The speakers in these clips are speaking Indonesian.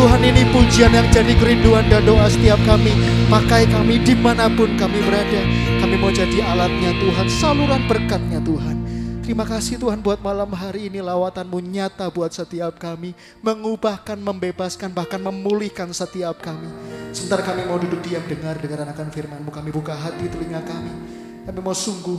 Tuhan, ini pujian yang jadi kerinduan dan doa setiap kami. Pakai kami dimanapun kami berada. Kami mau jadi alatnya Tuhan, saluran berkatnya Tuhan. Terima kasih Tuhan buat malam hari ini, lawatan-Mu nyata buat setiap kami, mengubahkan, membebaskan, bahkan memulihkan setiap kami. Sebentar kami mau duduk diam dengar akan firman-Mu, kami buka hati telinga kami. Kami mau sungguh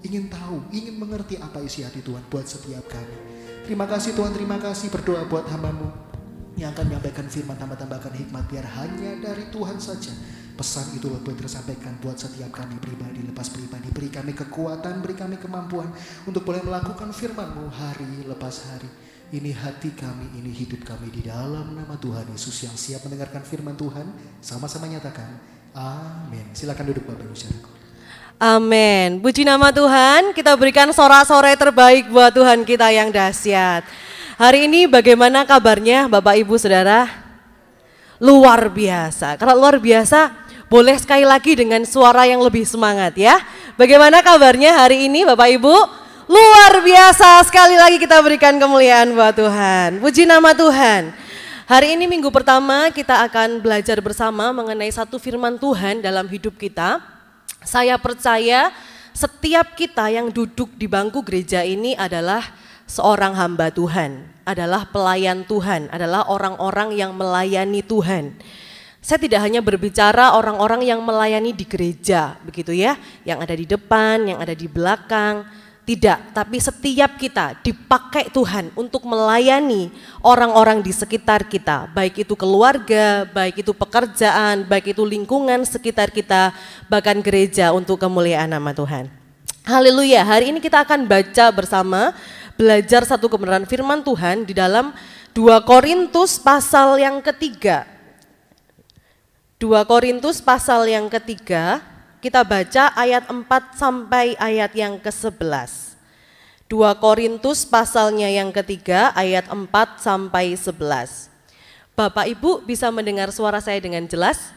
ingin tahu, ingin mengerti apa isi hati Tuhan buat setiap kami. Terima kasih Tuhan, terima kasih, berdoa buat hamba-Mu yang akan menyampaikan firman, tambahkan hikmat biar hanya dari Tuhan saja. Pesan itu boleh tersampaikan buat setiap kami pribadi, lepas pribadi. Beri kami kekuatan, beri kami kemampuan untuk boleh melakukan firman-Mu hari lepas hari. Ini hati kami, ini hidup kami di dalam nama Tuhan Yesus yang siap mendengarkan firman Tuhan. Sama-sama nyatakan, amin. Silakan duduk Bapak Ibu saudaraku. Amin. Puji nama Tuhan, kita berikan sorak-sorai terbaik buat Tuhan kita yang dahsyat. Hari ini bagaimana kabarnya Bapak Ibu Saudara? Luar biasa. Kalau luar biasa, boleh sekali lagi dengan suara yang lebih semangat ya. Bagaimana kabarnya hari ini Bapak Ibu? Luar biasa, sekali lagi kita berikan kemuliaan buat Tuhan. Puji nama Tuhan. Hari ini minggu pertama kita akan belajar bersama mengenai satu firman Tuhan dalam hidup kita. Saya percaya setiap kita yang duduk di bangku gereja ini adalah seorang hamba Tuhan, adalah pelayan Tuhan, adalah orang-orang yang melayani Tuhan. Saya tidak hanya berbicara orang-orang yang melayani di gereja, begitu ya, yang ada di depan, yang ada di belakang, tidak. Tapi setiap kita dipakai Tuhan untuk melayani orang-orang di sekitar kita, baik itu keluarga, baik itu pekerjaan, baik itu lingkungan sekitar kita, bahkan gereja untuk kemuliaan nama Tuhan. Haleluya, hari ini kita akan baca bersama, belajar satu kebenaran firman Tuhan di dalam 2 Korintus pasal yang ketiga. 2 Korintus pasal yang ketiga, kita baca ayat 4 sampai ayat yang ke-11. 2 Korintus pasalnya yang ketiga, ayat 4 sampai 11. Bapak Ibu bisa mendengar suara saya dengan jelas?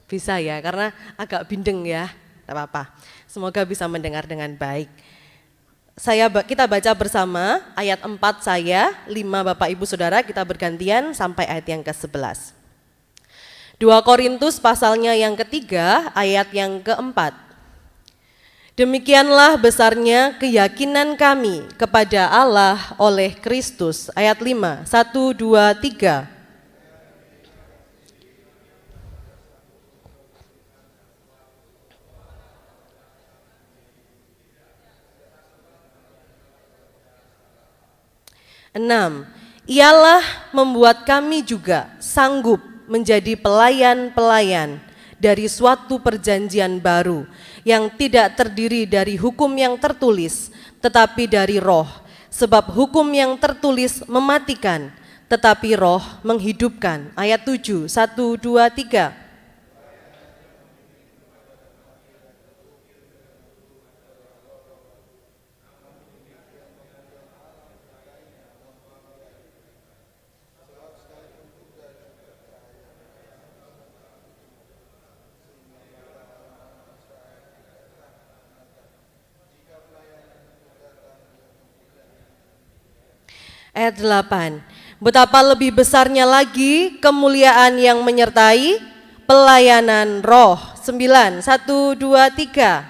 Bisa ya, karena agak bindeng ya, tidak apa-apa. Semoga bisa mendengar dengan baik. Kita baca bersama ayat 4 saya, 5 Bapak Ibu Saudara, kita bergantian sampai ayat yang ke-11. 2 Korintus pasalnya yang ketiga, ayat yang ke-4. Demikianlah besarnya keyakinan kami kepada Allah oleh Kristus. Ayat 5, 1, 2, 3. Enam, ialah membuat kami juga sanggup menjadi pelayan-pelayan dari suatu perjanjian baru yang tidak terdiri dari hukum yang tertulis, tetapi dari roh. Sebab hukum yang tertulis mematikan, tetapi roh menghidupkan. Ayat 7, 1, 2, 3. Ayat 8, betapa lebih besarnya lagi kemuliaan yang menyertai pelayanan roh. 9, 1, 2, 3.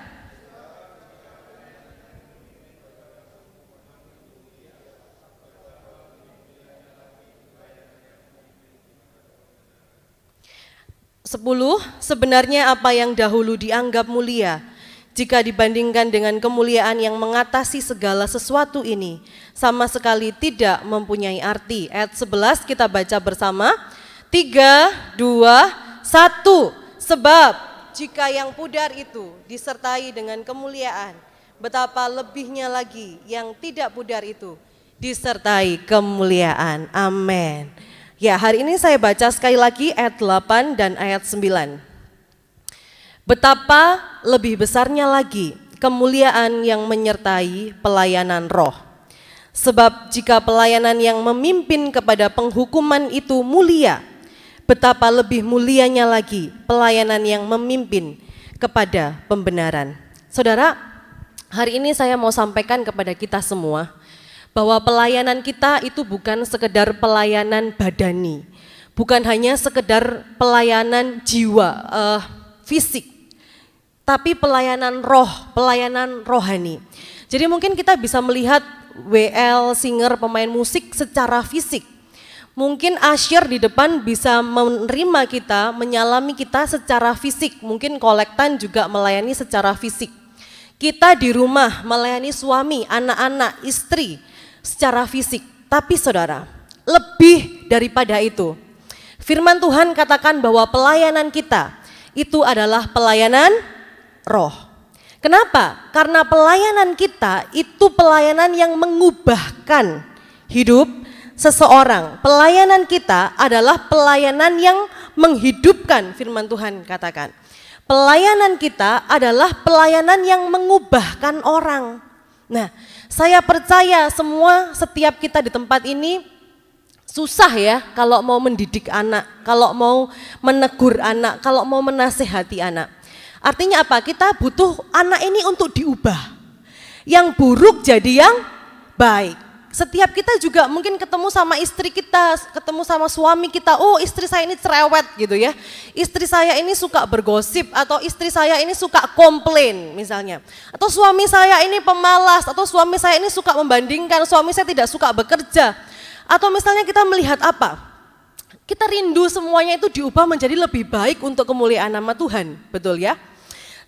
Sepuluh, sebenarnya apa yang dahulu dianggap mulia, jika dibandingkan dengan kemuliaan yang mengatasi segala sesuatu ini, sama sekali tidak mempunyai arti. Ayat 11 kita baca bersama. 3, 2, 1. Sebab jika yang pudar itu disertai dengan kemuliaan, betapa lebihnya lagi yang tidak pudar itu disertai kemuliaan. Amin. Ya, hari ini saya baca sekali lagi ayat 8 dan ayat 9. Betapa lebih besarnya lagi kemuliaan yang menyertai pelayanan roh. Sebab jika pelayanan yang memimpin kepada penghukuman itu mulia, betapa lebih mulianya lagi pelayanan yang memimpin kepada pembenaran. Saudara, hari ini saya mau sampaikan kepada kita semua bahwa pelayanan kita itu bukan sekedar pelayanan badani, Bukan hanya sekedar pelayanan jiwa, fisik, tapi pelayanan roh, pelayanan rohani. Jadi mungkin kita bisa melihat WL, singer, pemain musik secara fisik. Mungkin Asyir di depan bisa menerima kita, menyalami kita secara fisik. Mungkin kolektan juga melayani secara fisik. Kita di rumah melayani suami, anak-anak, istri secara fisik. Tapi saudara, lebih daripada itu. Firman Tuhan katakan bahwa pelayanan kita itu adalah pelayanan roh. Kenapa? Karena pelayanan kita itu pelayanan yang mengubahkan hidup seseorang. Pelayanan kita adalah pelayanan yang menghidupkan, firman Tuhan katakan. Pelayanan kita adalah pelayanan yang mengubahkan orang. Nah, saya percaya setiap kita di tempat ini susah ya kalau mau mendidik anak, kalau mau menegur anak, kalau mau menasehati anak. Artinya apa? Kita butuh anak ini untuk diubah. Yang buruk jadi yang baik. Setiap kita juga mungkin ketemu sama istri kita, ketemu sama suami kita, oh istri saya ini cerewet gitu ya. Istri saya ini suka bergosip, atau istri saya ini suka komplain misalnya. Atau suami saya ini pemalas, atau suami saya ini suka membandingkan, suami saya tidak suka bekerja. Atau misalnya kita melihat apa? Kita rindu semuanya itu diubah menjadi lebih baik untuk kemuliaan nama Tuhan, betul ya?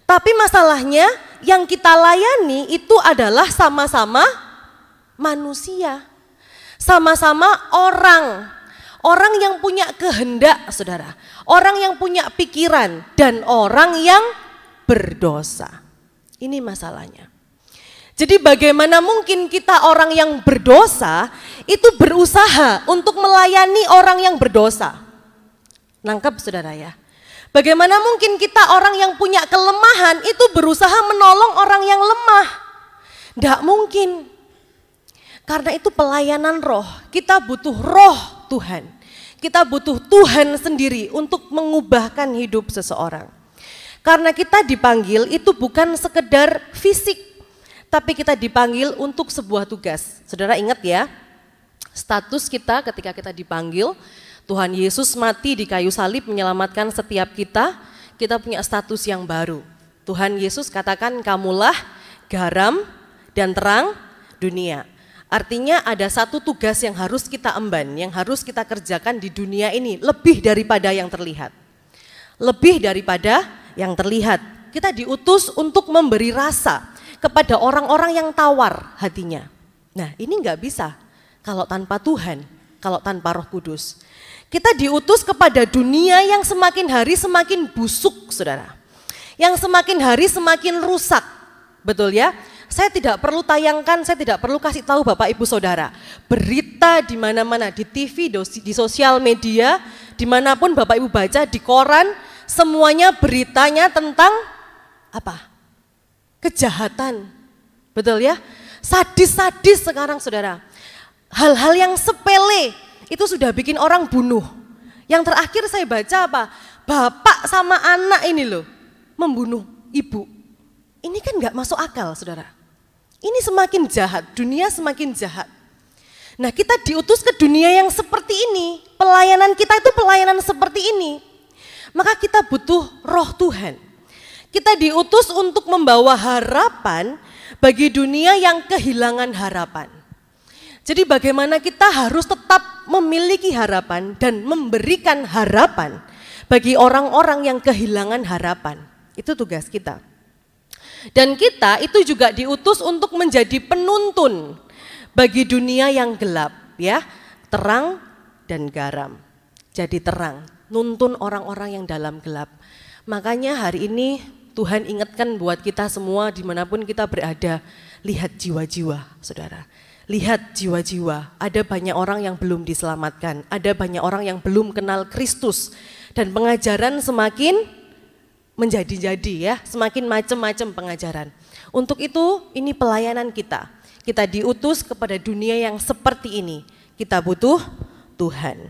Tapi masalahnya yang kita layani itu adalah sama-sama manusia, sama-sama orang yang punya kehendak, saudara, orang yang punya pikiran, dan orang yang berdosa. Ini masalahnya. Jadi bagaimana mungkin kita orang yang berdosa itu berusaha untuk melayani orang yang berdosa? Nangkep saudara ya? Bagaimana mungkin kita orang yang punya kelemahan itu berusaha menolong orang yang lemah? Tidak mungkin. Karena itu pelayanan roh, kita butuh roh Tuhan. Kita butuh Tuhan sendiri untuk mengubahkan hidup seseorang. Karena kita dipanggil itu bukan sekedar fisik, tapi kita dipanggil untuk sebuah tugas. Saudara ingat ya, status kita ketika kita dipanggil, Tuhan Yesus mati di kayu salib menyelamatkan setiap kita punya status yang baru. Tuhan Yesus katakan kamulah garam dan terang dunia. Artinya ada satu tugas yang harus kita emban, yang harus kita kerjakan di dunia ini lebih daripada yang terlihat. Lebih daripada yang terlihat. Kita diutus untuk memberi rasa kepada orang-orang yang tawar hatinya. Nah ini nggak bisa kalau tanpa Tuhan, kalau tanpa Roh Kudus. Kita diutus kepada dunia yang semakin hari semakin busuk, saudara. Yang semakin hari semakin rusak, betul ya? Saya tidak perlu tayangkan, saya tidak perlu kasih tahu Bapak Ibu Saudara. Berita di mana-mana, di TV, di sosial media, dimanapun Bapak Ibu baca, di koran, semuanya beritanya tentang apa? Kejahatan, betul ya? Sadis-sadis sekarang saudara. Hal-hal yang sepele itu sudah bikin orang bunuh. Yang terakhir saya baca apa? Bapak sama anak ini loh membunuh ibu. Ini kan gak masuk akal saudara. Ini semakin jahat, dunia semakin jahat. Nah kita diutus ke dunia yang seperti ini. Pelayanan kita itu pelayanan seperti ini. Maka kita butuh roh Tuhan. Kita diutus untuk membawa harapan bagi dunia yang kehilangan harapan. Jadi bagaimana kita harus tetap memiliki harapan dan memberikan harapan bagi orang-orang yang kehilangan harapan. Itu tugas kita. Dan kita itu juga diutus untuk menjadi penuntun bagi dunia yang gelap, ya, terang dan garam. Jadi terang, nuntun orang-orang yang dalam gelap. Makanya hari ini Tuhan ingatkan buat kita semua dimanapun kita berada, lihat jiwa-jiwa, saudara. Lihat jiwa-jiwa, ada banyak orang yang belum diselamatkan, ada banyak orang yang belum kenal Kristus, dan pengajaran semakin menjadi-jadi ya, semakin macam-macam pengajaran. Untuk itu ini pelayanan kita. Kita diutus kepada dunia yang seperti ini. Kita butuh Tuhan.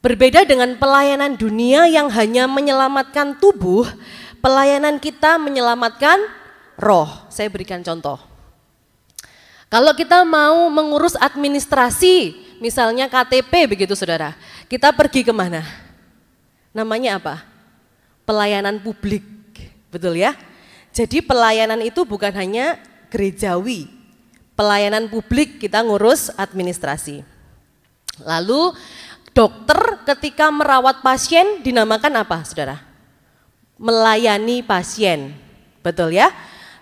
Berbeda dengan pelayanan dunia yang hanya menyelamatkan tubuh, pelayanan kita menyelamatkan roh. Saya berikan contoh. Kalau kita mau mengurus administrasi misalnya KTP begitu saudara, kita pergi kemana? Namanya apa? Pelayanan publik, betul ya? Jadi pelayanan itu bukan hanya gerejawi, pelayanan publik kita ngurus administrasi. Lalu dokter ketika merawat pasien dinamakan apa saudara? Melayani pasien, betul ya?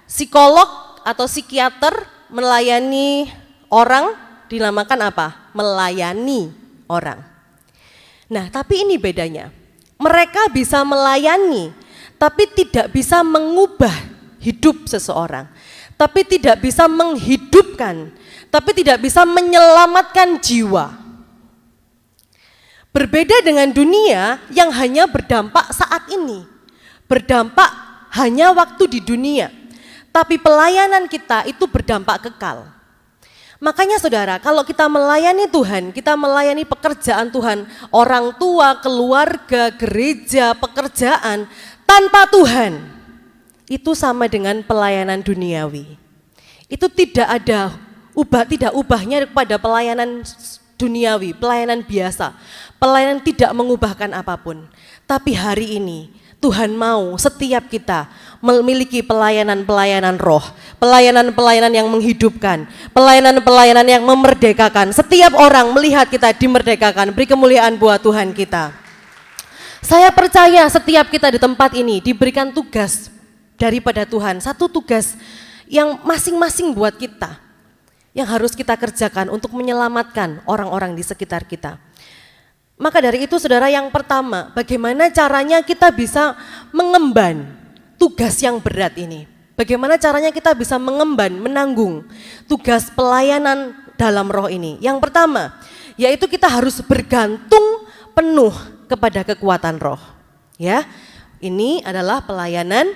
Psikolog atau psikiater melayani orang dinamakan apa? Melayani orang. Nah tapi ini bedanya, mereka bisa melayani tapi tidak bisa mengubah hidup seseorang, tapi tidak bisa menghidupkan, tapi tidak bisa menyelamatkan jiwa. Berbeda dengan dunia yang hanya berdampak saat ini, berdampak hanya waktu di dunia, tapi pelayanan kita itu berdampak kekal. Makanya saudara, kalau kita melayani Tuhan, kita melayani pekerjaan Tuhan, orang tua, keluarga, gereja, pekerjaan, tanpa Tuhan, itu sama dengan pelayanan duniawi. Itu tidak ada tidak ubahnya kepada pelayanan duniawi, pelayanan biasa, pelayanan tidak mengubahkan apapun. Tapi hari ini Tuhan mau setiap kita memiliki pelayanan-pelayanan roh, pelayanan-pelayanan yang menghidupkan, pelayanan-pelayanan yang memerdekakan. Setiap orang melihat kita dimerdekakan, beri kemuliaan buat Tuhan kita. Saya percaya setiap kita di tempat ini diberikan tugas daripada Tuhan, satu tugas yang masing-masing buat kita, yang harus kita kerjakan untuk menyelamatkan orang-orang di sekitar kita. Maka dari itu saudara, yang pertama, bagaimana caranya kita bisa mengemban tugas yang berat ini? Bagaimana caranya kita bisa mengemban, menanggung tugas pelayanan dalam roh ini? Yang pertama, yaitu kita harus bergantung penuh kepada kekuatan roh. Ya, ini adalah pelayanan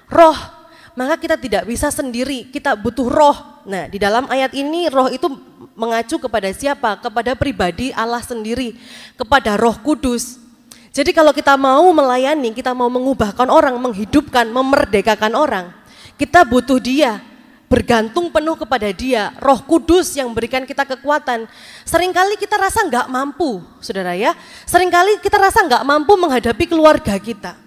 roh. Maka kita tidak bisa sendiri, kita butuh roh. Nah, di dalam ayat ini roh itu mengacu kepada siapa? Kepada pribadi Allah sendiri, kepada Roh Kudus. Jadi kalau kita mau melayani, kita mau mengubahkan orang, menghidupkan, memerdekakan orang, kita butuh Dia, bergantung penuh kepada Dia, Roh Kudus yang berikan kita kekuatan. Seringkali kita rasa nggak mampu, saudara ya. Seringkali kita rasa nggak mampu menghadapi keluarga kita.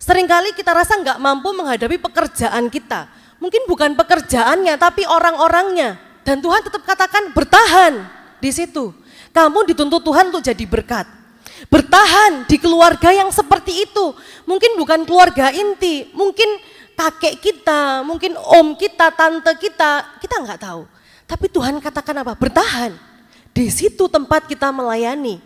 Seringkali kita rasa nggak mampu menghadapi pekerjaan kita. Mungkin bukan pekerjaannya, tapi orang-orangnya. Dan Tuhan tetap katakan bertahan di situ. Kamu dituntut Tuhan untuk jadi berkat. Bertahan di keluarga yang seperti itu. Mungkin bukan keluarga inti, mungkin kakek kita, mungkin om kita, tante kita nggak tahu. Tapi Tuhan katakan apa? Bertahan. Di situ tempat kita melayani.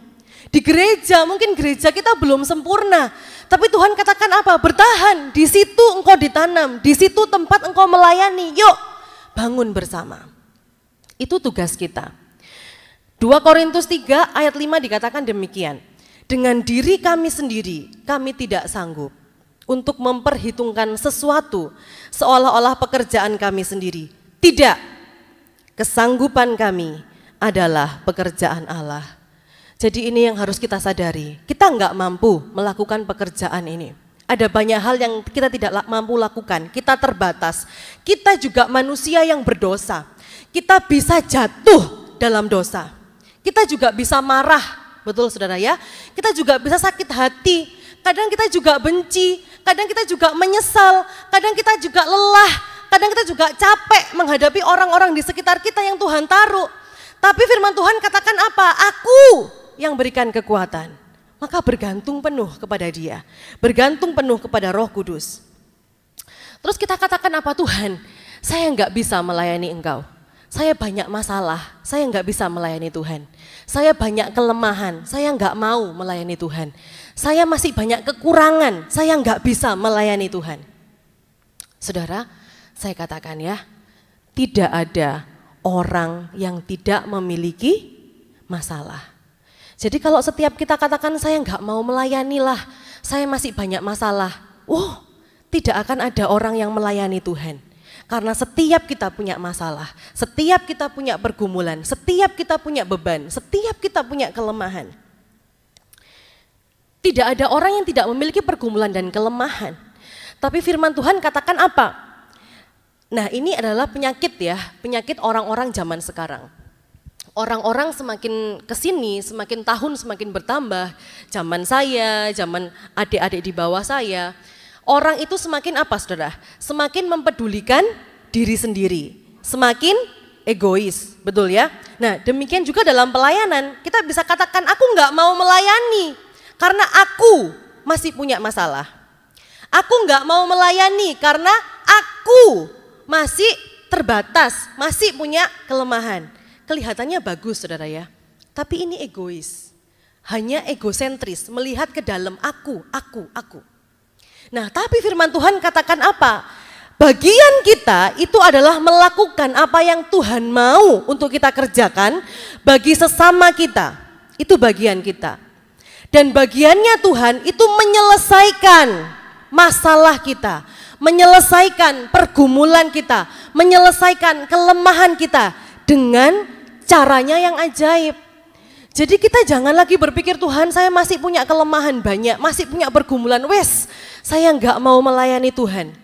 Di gereja, mungkin gereja kita belum sempurna. Tapi Tuhan katakan apa? Bertahan. Di situ engkau ditanam, di situ tempat engkau melayani. Yuk, bangun bersama. Itu tugas kita. 2 Korintus 3 ayat 5 dikatakan demikian. Dengan diri kami sendiri, kami tidak sanggup untuk memperhitungkan sesuatu seolah-olah pekerjaan kami sendiri. Tidak, kesanggupan kami adalah pekerjaan Allah. Jadi ini yang harus kita sadari, kita enggak mampu melakukan pekerjaan ini. Ada banyak hal yang kita tidak mampu lakukan, kita terbatas. Kita juga manusia yang berdosa, kita bisa jatuh dalam dosa. Kita juga bisa marah, betul saudara ya. Kita juga bisa sakit hati, kadang kita juga benci, kadang kita juga menyesal, kadang kita juga lelah, kadang kita juga capek menghadapi orang-orang di sekitar kita yang Tuhan taruh. Tapi firman Tuhan katakan apa? Aku yang berikan kekuatan. Maka bergantung penuh kepada Dia, bergantung penuh kepada Roh Kudus. Terus kita katakan apa? Tuhan, saya enggak bisa melayani Engkau. Saya banyak masalah, saya enggak bisa melayani Tuhan. Saya banyak kelemahan, saya enggak mau melayani Tuhan. Saya masih banyak kekurangan, saya enggak bisa melayani Tuhan. Saudara, saya katakan ya, tidak ada orang yang tidak memiliki masalah. Jadi kalau setiap kita katakan saya enggak mau melayani lah, saya masih banyak masalah. Tidak akan ada orang yang melayani Tuhan. Karena setiap kita punya masalah, setiap kita punya pergumulan, setiap kita punya beban, setiap kita punya kelemahan. Tidak ada orang yang tidak memiliki pergumulan dan kelemahan. Tapi firman Tuhan katakan apa? Nah, ini adalah penyakit ya, penyakit orang-orang zaman sekarang. orang-orang semakin kesini, semakin tahun semakin bertambah, zaman saya, zaman adik-adik di bawah saya, orang itu semakin apa saudara? Semakin mempedulikan diri sendiri, semakin egois, betul ya? Nah demikian juga dalam pelayanan, kita bisa katakan aku nggak mau melayani karena aku masih punya masalah. Aku nggak mau melayani karena aku masih terbatas, masih punya kelemahan. Kelihatannya bagus saudara ya, tapi ini egois. Hanya egosentris, melihat ke dalam aku. Nah tapi firman Tuhan katakan apa? Bagian kita itu adalah melakukan apa yang Tuhan mau untuk kita kerjakan bagi sesama kita. Itu bagian kita. Dan bagiannya Tuhan itu menyelesaikan masalah kita, menyelesaikan pergumulan kita, menyelesaikan kelemahan kita dengan caranya yang ajaib. Jadi kita jangan lagi berpikir Tuhan saya masih punya kelemahan banyak, masih punya pergumulan, saya nggak mau melayani Tuhan.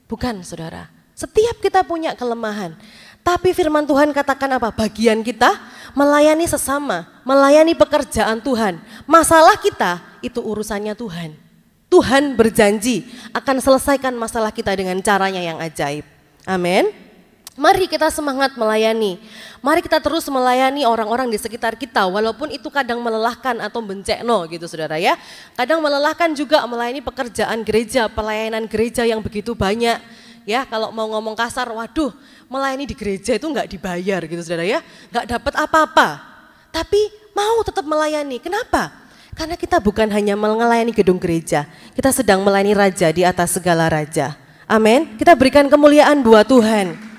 Bukan saudara, setiap kita punya kelemahan. Tapi firman Tuhan katakan apa? Bagian kita melayani sesama, melayani pekerjaan Tuhan. Masalah kita itu urusannya Tuhan. Tuhan berjanji akan selesaikan masalah kita dengan caranya yang ajaib. Amin. Mari kita semangat melayani. Mari kita terus melayani orang-orang di sekitar kita walaupun itu kadang melelahkan atau bencekno gitu saudara ya. Kadang melelahkan juga melayani pekerjaan gereja, pelayanan gereja yang begitu banyak. Ya kalau mau ngomong kasar, waduh melayani di gereja itu nggak dibayar gitu saudara ya. Nggak dapat apa-apa. Tapi mau tetap melayani. Kenapa? Karena kita bukan hanya melayani gedung gereja. Kita sedang melayani raja di atas segala raja. Amin. Kita berikan kemuliaan buat Tuhan.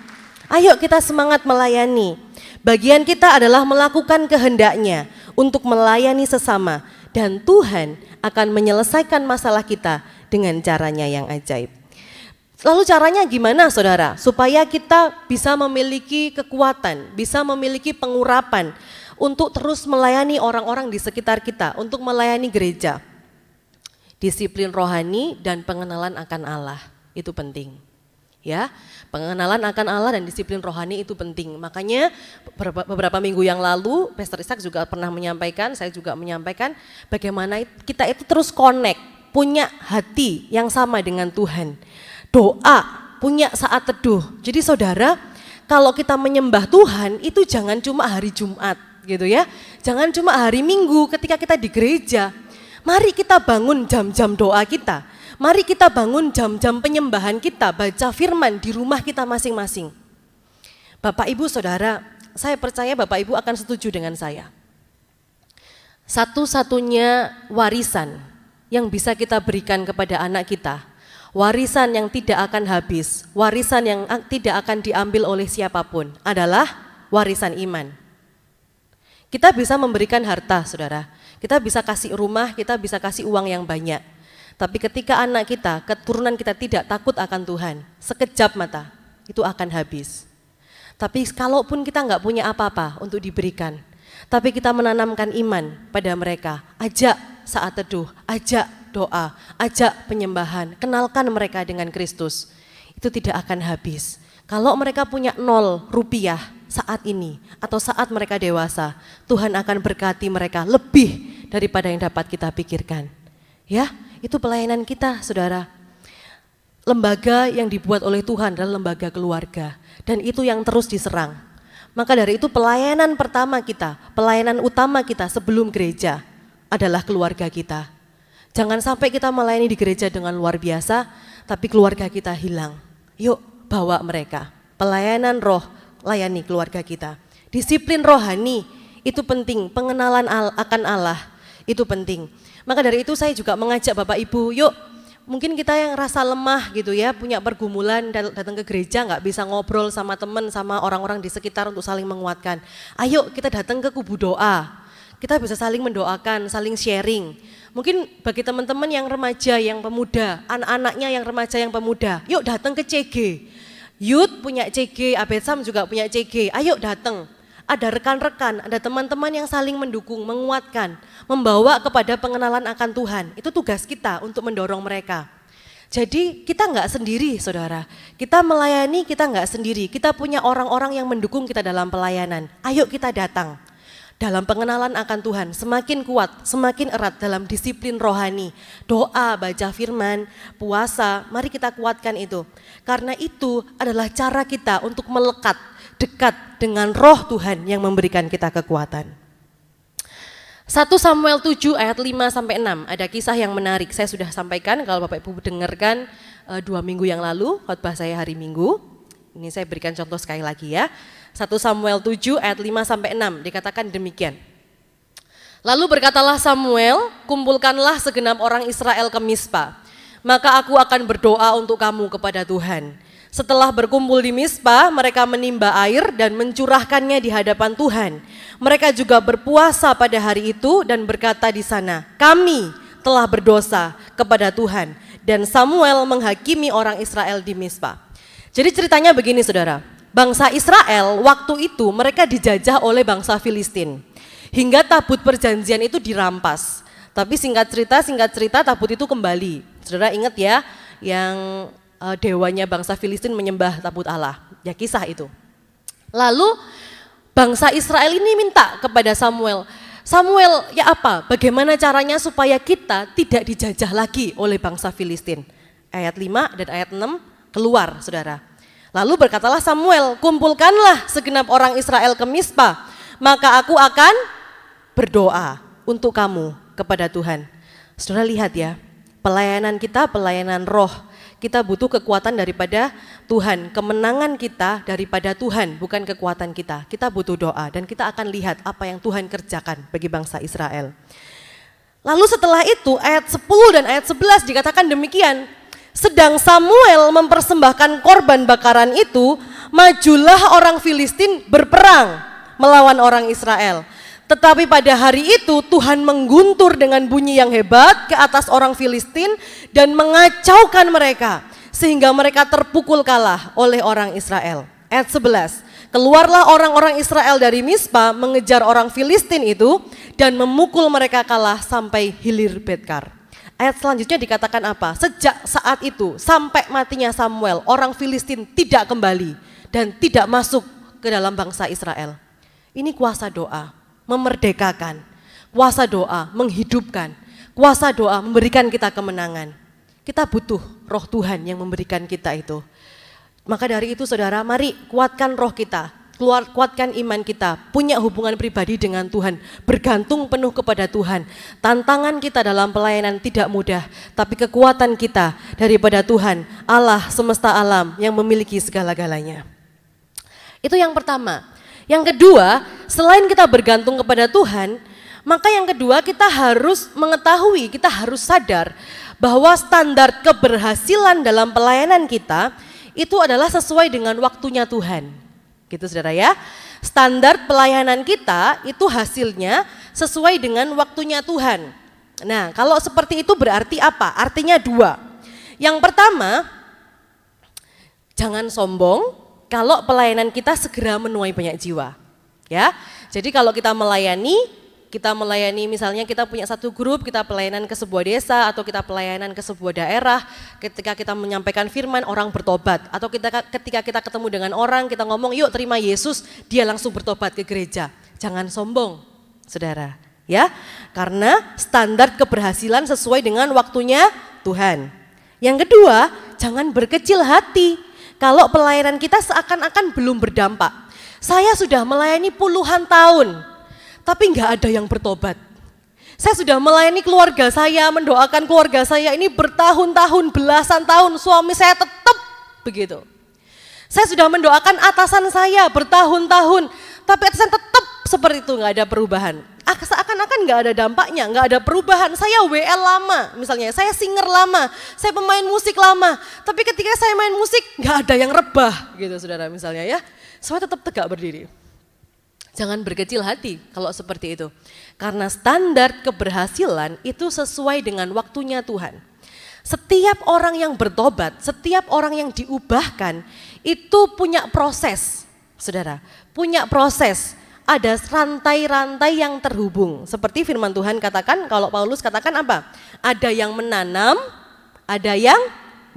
Ayo kita semangat melayani. Bagian kita adalah melakukan kehendaknya untuk melayani sesama. Dan Tuhan akan menyelesaikan masalah kita dengan caranya yang ajaib. Lalu caranya gimana saudara? Supaya kita bisa memiliki kekuatan, bisa memiliki pengurapan untuk terus melayani orang-orang di sekitar kita, untuk melayani gereja. Disiplin rohani dan pengenalan akan Allah, itu penting. Ya, pengenalan akan Allah dan disiplin rohani itu penting. Makanya beberapa minggu yang lalu Pastor Ishak juga pernah menyampaikan, saya juga menyampaikan bagaimana kita itu terus connect, punya hati yang sama dengan Tuhan. Doa, punya saat teduh. Jadi saudara, kalau kita menyembah Tuhan itu jangan cuma hari Jumat gitu ya. Jangan cuma hari Minggu ketika kita di gereja. Mari kita bangun jam-jam doa kita. Mari kita bangun jam-jam penyembahan kita, baca firman di rumah kita masing-masing. Bapak Ibu Saudara, saya percaya Bapak Ibu akan setuju dengan saya. Satu-satunya warisan yang bisa kita berikan kepada anak kita, warisan yang tidak akan habis, warisan yang tidak akan diambil oleh siapapun adalah warisan iman. Kita bisa memberikan harta saudara, kita bisa kasih rumah, kita bisa kasih uang yang banyak. Tapi ketika anak kita, keturunan kita tidak takut akan Tuhan, sekejap mata itu akan habis. Tapi kalaupun kita nggak punya apa-apa untuk diberikan, tapi kita menanamkan iman pada mereka, ajak saat teduh, ajak doa, ajak penyembahan, kenalkan mereka dengan Kristus, itu tidak akan habis. Kalau mereka punya 0 rupiah saat ini atau saat mereka dewasa, Tuhan akan berkati mereka lebih daripada yang dapat kita pikirkan. Ya. Itu pelayanan kita saudara. Lembaga yang dibuat oleh Tuhan adalah lembaga keluarga. Dan itu yang terus diserang. Maka dari itu pelayanan pertama kita, pelayanan utama kita sebelum gereja adalah keluarga kita. Jangan sampai kita melayani di gereja dengan luar biasa, tapi keluarga kita hilang. Yuk bawa mereka. Pelayanan roh, layani keluarga kita. Disiplin rohani, itu penting. Pengenalan akan Allah, itu penting. Maka dari itu saya juga mengajak Bapak Ibu, yuk mungkin kita yang rasa lemah gitu ya, punya pergumulan datang ke gereja nggak bisa ngobrol sama teman, sama orang-orang di sekitar untuk saling menguatkan. Ayo kita datang ke kubu doa, kita bisa saling mendoakan, saling sharing. Mungkin bagi teman-teman yang remaja, yang pemuda, anak-anaknya yang remaja, yang pemuda, yuk datang ke CG. Youth punya CG, Abetsam juga punya CG, ayo datang. Ada rekan-rekan, ada teman-teman yang saling mendukung, menguatkan, membawa kepada pengenalan akan Tuhan. Itu tugas kita untuk mendorong mereka. Jadi kita nggak sendiri saudara, kita melayani kita nggak sendiri, kita punya orang-orang yang mendukung kita dalam pelayanan. Ayo kita datang dalam pengenalan akan Tuhan, semakin kuat, semakin erat dalam disiplin rohani, doa, baca firman, puasa, mari kita kuatkan itu. Karena itu adalah cara kita untuk melekat, dekat dengan roh Tuhan yang memberikan kita kekuatan. 1 Samuel 7 ayat 5 sampai 6, ada kisah yang menarik. Saya sudah sampaikan kalau Bapak Ibu dengarkan 2 minggu yang lalu, khotbah saya hari Minggu. Ini saya berikan contoh sekali lagi ya. 1 Samuel 7 ayat 5 sampai 6 dikatakan demikian. Lalu berkatalah Samuel, kumpulkanlah segenap orang Israel ke Mispa, maka aku akan berdoa untuk kamu kepada Tuhan. Setelah berkumpul di Mispa, mereka menimba air dan mencurahkannya di hadapan Tuhan. Mereka juga berpuasa pada hari itu dan berkata di sana, kami telah berdosa kepada Tuhan. Dan Samuel menghakimi orang Israel di Mispa. Jadi ceritanya begini saudara, bangsa Israel waktu itu mereka dijajah oleh bangsa Filistin. Hingga tabut perjanjian itu dirampas. Tapi singkat cerita tabut itu kembali. Saudara ingat ya, yang dewanya bangsa Filistin menyembah tabut Allah, ya kisah itu. Lalu bangsa Israel ini minta kepada Samuel, ya apa? Bagaimana caranya supaya kita tidak dijajah lagi oleh bangsa Filistin? Ayat 5 dan ayat 6 keluar saudara. Lalu berkatalah Samuel, kumpulkanlah segenap orang Israel ke Mispa, maka aku akan berdoa untuk kamu kepada Tuhan. Saudara lihat ya, pelayanan kita pelayanan roh. Kita butuh kekuatan daripada Tuhan, kemenangan kita daripada Tuhan, bukan kekuatan kita. Kita butuh doa dan kita akan lihat apa yang Tuhan kerjakan bagi bangsa Israel. Lalu setelah itu ayat 10 dan ayat 11 dikatakan demikian. Sedang Samuel mempersembahkan korban bakaran itu, majulah orang Filistin berperang melawan orang Israel. Tetapi pada hari itu Tuhan mengguntur dengan bunyi yang hebat ke atas orang Filistin dan mengacaukan mereka sehingga mereka terpukul kalah oleh orang Israel. Ayat 11, keluarlah orang-orang Israel dari Mispa mengejar orang Filistin itu dan memukul mereka kalah sampai hilir Betkar. Ayat selanjutnya dikatakan apa? Sejak saat itu sampai matinya Samuel, orang Filistin tidak kembali dan tidak masuk ke dalam bangsa Israel. Ini kuasa doa. Memerdekakan, kuasa doa menghidupkan, kuasa doa memberikan kita kemenangan. Kita butuh roh Tuhan yang memberikan kita itu. Maka dari itu saudara, mari kuatkan roh kita, kuatkan iman kita, punya hubungan pribadi dengan Tuhan, bergantung penuh kepada Tuhan. Tantangan kita dalam pelayanan tidak mudah, tapi kekuatan kita daripada Tuhan, Allah semesta alam yang memiliki segala-galanya. Itu yang pertama. Yang kedua, selain kita bergantung kepada Tuhan, maka yang kedua kita harus mengetahui, kita harus sadar bahwa standar keberhasilan dalam pelayanan kita itu adalah sesuai dengan waktunya Tuhan. Gitu saudara ya. Standar pelayanan kita itu hasilnya sesuai dengan waktunya Tuhan. Nah, kalau seperti itu berarti apa? Artinya dua. Yang pertama, jangan sombong. Kalau pelayanan kita segera menuai banyak jiwa, ya. Jadi kalau kita melayani misalnya kita punya satu grup, kita pelayanan ke sebuah desa atau kita pelayanan ke sebuah daerah, ketika kita menyampaikan firman orang bertobat atau ketika kita ketemu dengan orang kita ngomong yuk terima Yesus, dia langsung bertobat ke gereja. Jangan sombong, saudara, ya. Karena standar keberhasilan sesuai dengan waktunya Tuhan. Yang kedua, jangan berkecil hati. Kalau pelayanan kita seakan-akan belum berdampak. Saya sudah melayani puluhan tahun, tapi nggak ada yang bertobat. Saya sudah melayani keluarga saya, mendoakan keluarga saya ini bertahun-tahun, belasan tahun, suami saya tetap begitu. Saya sudah mendoakan atasan saya bertahun-tahun, tapi atasan tetap seperti itu, nggak ada perubahan. Seakan-akan nggak ada dampaknya, nggak ada perubahan. Saya WL lama, misalnya saya singer lama, saya pemain musik lama, tapi ketika saya main musik nggak ada yang rebah, gitu saudara misalnya ya. Saya tetap tegak berdiri. Jangan berkecil hati kalau seperti itu, karena standar keberhasilan itu sesuai dengan waktunya Tuhan. Setiap orang yang bertobat, setiap orang yang diubahkan itu punya proses, saudara, punya proses. Ada rantai-rantai yang terhubung. Seperti firman Tuhan katakan, kalau Paulus katakan apa? Ada yang menanam, ada yang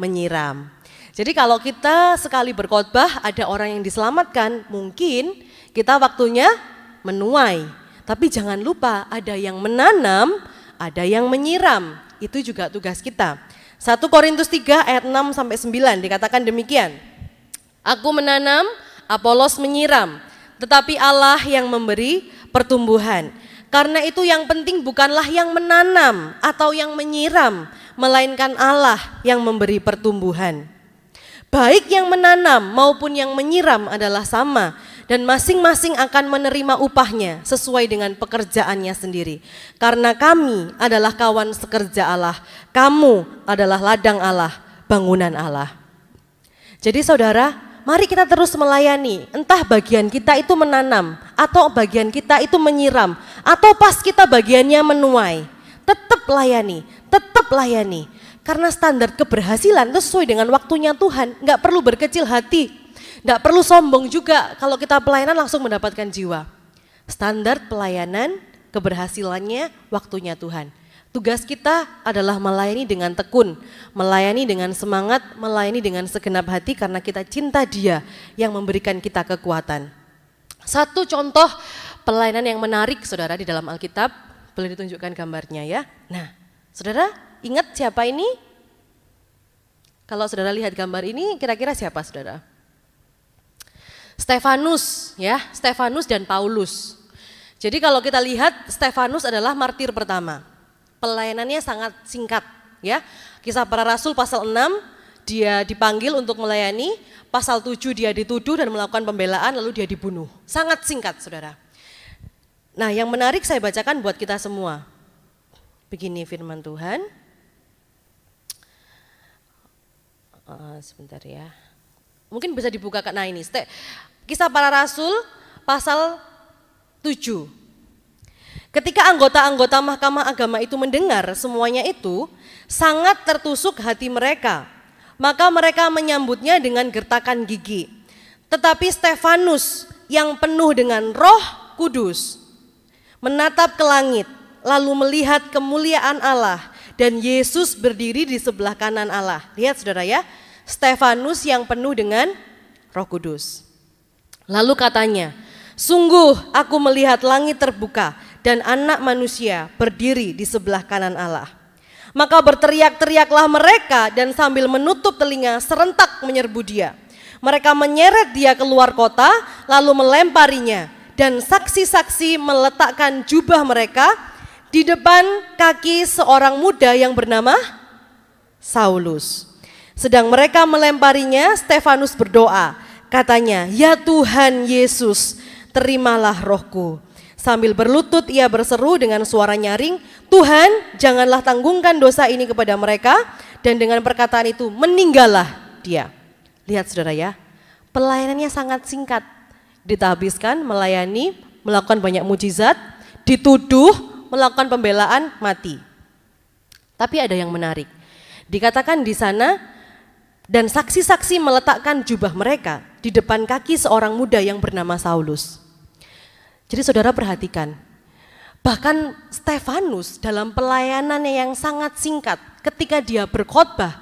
menyiram. Jadi kalau kita sekali berkhotbah ada orang yang diselamatkan, mungkin kita waktunya menuai. Tapi jangan lupa ada yang menanam, ada yang menyiram. Itu juga tugas kita. 1 Korintus 3 ayat 6 sampai 9 dikatakan demikian. Aku menanam, Apolos menyiram, tetapi Allah yang memberi pertumbuhan. Karena itu yang penting bukanlah yang menanam atau yang menyiram, melainkan Allah yang memberi pertumbuhan. Baik yang menanam maupun yang menyiram adalah sama, dan masing-masing akan menerima upahnya sesuai dengan pekerjaannya sendiri. Karena kami adalah kawan sekerja Allah, kamu adalah ladang Allah, bangunan Allah. Jadi saudara, mari kita terus melayani, entah bagian kita itu menanam, atau bagian kita itu menyiram, atau pas kita bagiannya menuai. Tetap layani. Karena standar keberhasilan itu sesuai dengan waktunya Tuhan, nggak perlu berkecil hati, nggak perlu sombong juga kalau kita pelayanan langsung mendapatkan jiwa. Standar pelayanan keberhasilannya waktunya Tuhan. Tugas kita adalah melayani dengan tekun, melayani dengan semangat, melayani dengan segenap hati karena kita cinta Dia yang memberikan kita kekuatan. Satu contoh pelayanan yang menarik saudara di dalam Alkitab, boleh ditunjukkan gambarnya ya. Nah, saudara ingat siapa ini? Kalau saudara lihat gambar ini, kira-kira siapa saudara? Stefanus ya, Stefanus dan Paulus. Jadi kalau kita lihat Stefanus adalah martir pertama. Pelayanannya sangat singkat ya. Kisah Para Rasul pasal 6 dia dipanggil untuk melayani, pasal 7 dia dituduh dan melakukan pembelaan lalu dia dibunuh. Sangat singkat saudara. Nah yang menarik saya bacakan buat kita semua. Begini firman Tuhan. Sebentar ya. Mungkin bisa dibuka, nah ini Kisah Para Rasul pasal 7. Ketika anggota-anggota Mahkamah Agama itu mendengar semuanya itu, sangat tertusuk hati mereka. Maka mereka menyambutnya dengan gertakan gigi. Tetapi Stefanus yang penuh dengan Roh Kudus menatap ke langit, lalu melihat kemuliaan Allah dan Yesus berdiri di sebelah kanan Allah. Lihat saudara ya, Stefanus yang penuh dengan Roh Kudus. Lalu katanya, sungguh aku melihat langit terbuka dan Anak Manusia berdiri di sebelah kanan Allah. Maka berteriak-teriaklah mereka dan sambil menutup telinga serentak menyerbu dia. Mereka menyeret dia keluar kota lalu melemparinya, dan saksi-saksi meletakkan jubah mereka di depan kaki seorang muda yang bernama Saulus. Sedang mereka melemparinya, Stefanus berdoa, katanya, ya Tuhan Yesus, terimalah rohku. Sambil berlutut ia berseru dengan suara nyaring, Tuhan janganlah tanggungkan dosa ini kepada mereka. Dan dengan perkataan itu meninggallah dia. Lihat saudara ya, pelayanannya sangat singkat. Dihabiskan melayani, melakukan banyak mujizat, dituduh, melakukan pembelaan, mati. Tapi ada yang menarik. Dikatakan di sana, dan saksi-saksi meletakkan jubah mereka di depan kaki seorang muda yang bernama Saulus. Jadi saudara perhatikan, bahkan Stefanus dalam pelayanannya yang sangat singkat, ketika dia berkhotbah,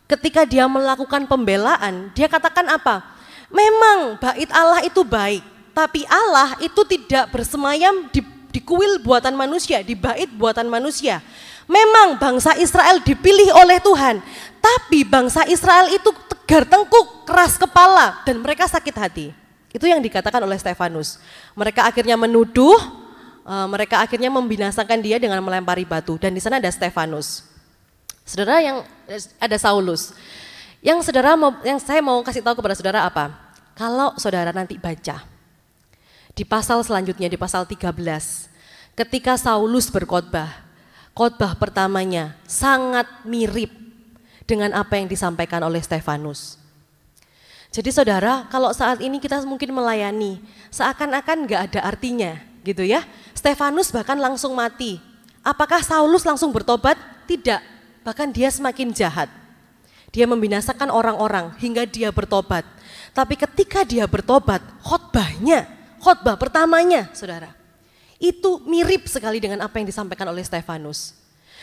ketika dia melakukan pembelaan, dia katakan apa? Memang bait Allah itu baik, tapi Allah itu tidak bersemayam di kuil buatan manusia, di bait buatan manusia. Memang bangsa Israel dipilih oleh Tuhan, tapi bangsa Israel itu tegar tengkuk, keras kepala, dan mereka sakit hati. Itu yang dikatakan oleh Stefanus. Mereka akhirnya menuduh, mereka akhirnya membinasakan dia dengan melempari batu. Dan di sana ada Stefanus. Saudara, yang ada Saulus. Yang saya mau kasih tahu kepada saudara apa? Kalau saudara nanti baca di pasal selanjutnya, di pasal 13, ketika Saulus berkhotbah, khotbah pertamanya sangat mirip dengan apa yang disampaikan oleh Stefanus. Jadi saudara, kalau saat ini kita mungkin melayani, seakan-akan gak ada artinya gitu ya. Stefanus bahkan langsung mati. Apakah Saulus langsung bertobat? Tidak, bahkan dia semakin jahat. Dia membinasakan orang-orang hingga dia bertobat. Tapi ketika dia bertobat, khotbah pertamanya saudara, itu mirip sekali dengan apa yang disampaikan oleh Stefanus.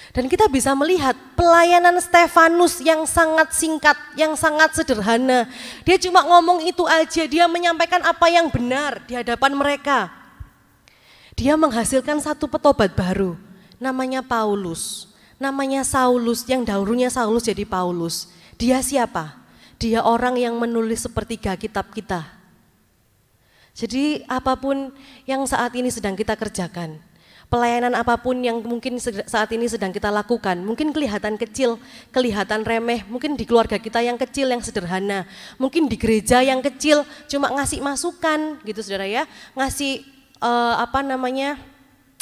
Dan kita bisa melihat pelayanan Stefanus yang sangat singkat, yang sangat sederhana. Dia cuma ngomong itu aja, dia menyampaikan apa yang benar di hadapan mereka. Dia menghasilkan satu petobat baru, namanya Paulus. Namanya Saulus, yang dahulunya Saulus jadi Paulus. Dia siapa? Dia orang yang menulis sepertiga kitab kita. Jadi apapun yang saat ini sedang kita kerjakan, pelayanan apapun yang mungkin saat ini sedang kita lakukan, mungkin kelihatan kecil, kelihatan remeh, mungkin di keluarga kita yang kecil, yang sederhana, mungkin di gereja yang kecil, cuma ngasih masukan gitu saudara ya, ngasih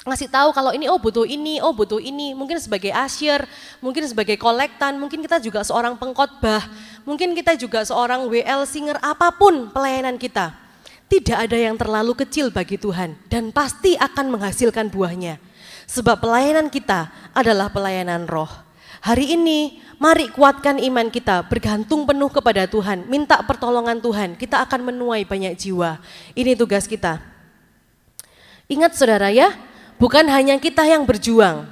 ngasih tahu kalau ini oh butuh ini, mungkin sebagai usher, mungkin sebagai kolektan, mungkin kita juga seorang pengkhotbah, mungkin kita juga seorang WL singer, apapun pelayanan kita. Tidak ada yang terlalu kecil bagi Tuhan dan pasti akan menghasilkan buahnya. Sebab pelayanan kita adalah pelayanan roh. Hari ini mari kuatkan iman kita, bergantung penuh kepada Tuhan, minta pertolongan Tuhan, kita akan menuai banyak jiwa. Ini tugas kita. Ingat saudara ya, bukan hanya kita yang berjuang,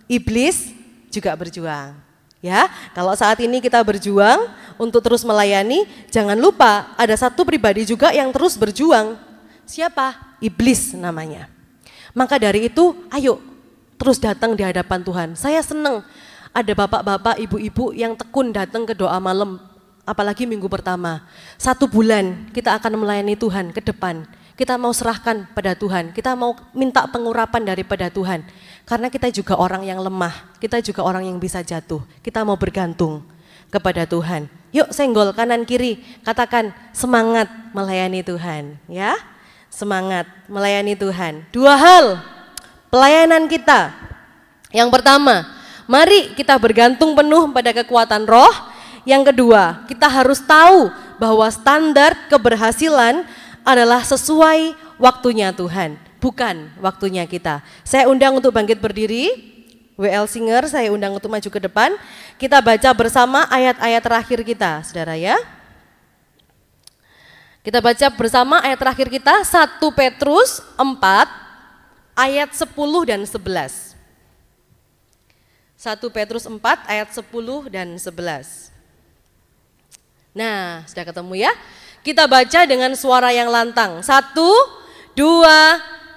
iblis juga berjuang. Ya, kalau saat ini kita berjuang untuk terus melayani, jangan lupa ada satu pribadi juga yang terus berjuang. Siapa? Iblis namanya. Maka dari itu, ayo terus datang di hadapan Tuhan. Saya senang ada bapak-bapak, ibu-ibu yang tekun datang ke doa malam, apalagi minggu pertama. 1 bulan kita akan melayani Tuhan ke depan. Kita mau serahkan pada Tuhan, kita mau minta pengurapan daripada Tuhan. Karena kita juga orang yang lemah, kita juga orang yang bisa jatuh. Kita mau bergantung kepada Tuhan. Yuk senggol kanan kiri, katakan semangat melayani Tuhan. Ya, semangat melayani Tuhan. 2 hal pelayanan kita. Yang pertama, mari kita bergantung penuh pada kekuatan roh. Yang kedua, kita harus tahu bahwa standar keberhasilan adalah sesuai waktunya Tuhan, bukan waktunya kita. Saya undang untuk bangkit berdiri, WL Singer saya undang untuk maju ke depan. Kita baca bersama ayat-ayat terakhir kita, saudara ya. Kita baca bersama ayat terakhir kita, 1 Petrus 4 ayat 10 dan 11. 1 Petrus 4 ayat 10 dan 11. Nah, sudah ketemu ya? Kita baca dengan suara yang lantang. 1, 2,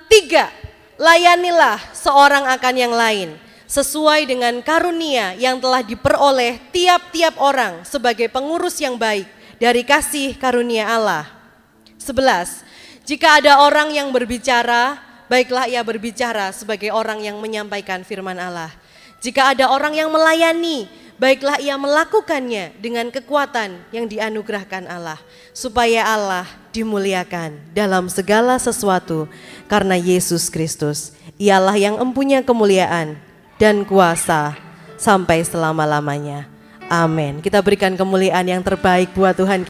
3. Layanilah seorang akan yang lain, sesuai dengan karunia yang telah diperoleh tiap-tiap orang sebagai pengurus yang baik dari kasih karunia Allah. 11. Jika ada orang yang berbicara, baiklah ia berbicara sebagai orang yang menyampaikan firman Allah. Jika ada orang yang melayani, baiklah ia melakukannya dengan kekuatan yang dianugerahkan Allah, supaya Allah dimuliakan dalam segala sesuatu karena Yesus Kristus. Ialah yang empunya kemuliaan dan kuasa sampai selama-lamanya. Amin. Kita berikan kemuliaan yang terbaik buat Tuhan.